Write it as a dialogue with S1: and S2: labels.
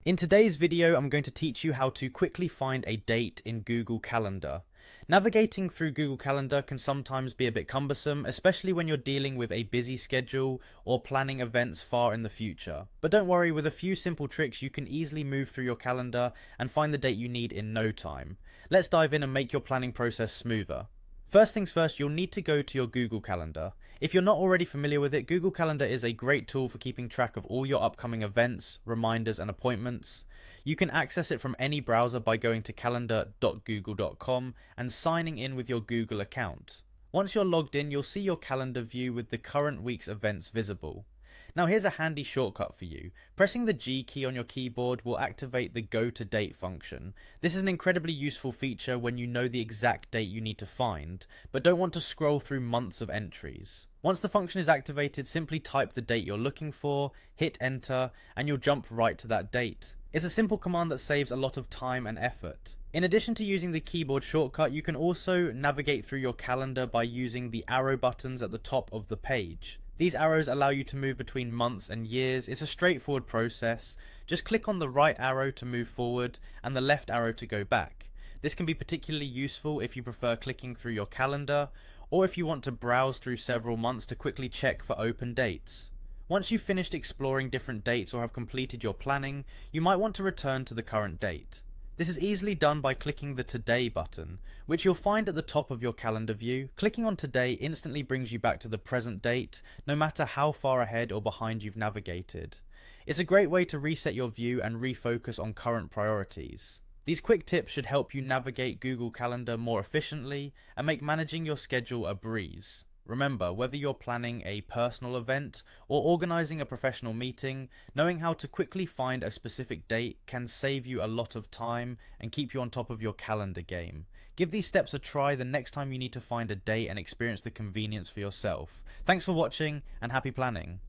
S1: In today's video, I'm going to teach you how to quickly find a date in Google Calendar. Navigating through Google Calendar can sometimes be a bit cumbersome, especially when you're dealing with a busy schedule or planning events far in the future. But don't worry, with a few simple tricks you can easily move through your calendar and find the date you need in no time. Let's dive in and make your planning process smoother. First things first, you'll need to go to your Google Calendar. If you're not already familiar with it, Google Calendar is a great tool for keeping track of all your upcoming events, reminders, and appointments. You can access it from any browser by going to calendar.google.com and signing in with your Google account. Once you're logged in, you'll see your calendar view with the current week's events visible. Now here's a handy shortcut for you. Pressing the G key on your keyboard will activate the Go to Date function. This is an incredibly useful feature when you know the exact date you need to find, but don't want to scroll through months of entries. Once the function is activated, simply type the date you're looking for, hit enter, and you'll jump right to that date. It's a simple command that saves a lot of time and effort. In addition to using the keyboard shortcut, you can also navigate through your calendar by using the arrow buttons at the top of the page. These arrows allow you to move between months and years. It's a straightforward process. Just click on the right arrow to move forward and the left arrow to go back. This can be particularly useful if you prefer clicking through your calendar or if you want to browse through several months to quickly check for open dates. Once you've finished exploring different dates or have completed your planning, you might want to return to the current date. This is easily done by clicking the Today button, which you'll find at the top of your calendar view. Clicking on Today instantly brings you back to the present date, no matter how far ahead or behind you've navigated. It's a great way to reset your view and refocus on current priorities. These quick tips should help you navigate Google Calendar more efficiently and make managing your schedule a breeze. Remember, whether you're planning a personal event or organizing a professional meeting, knowing how to quickly find a specific date can save you a lot of time and keep you on top of your calendar game. Give these steps a try the next time you need to find a date and experience the convenience for yourself. Thanks for watching and happy planning.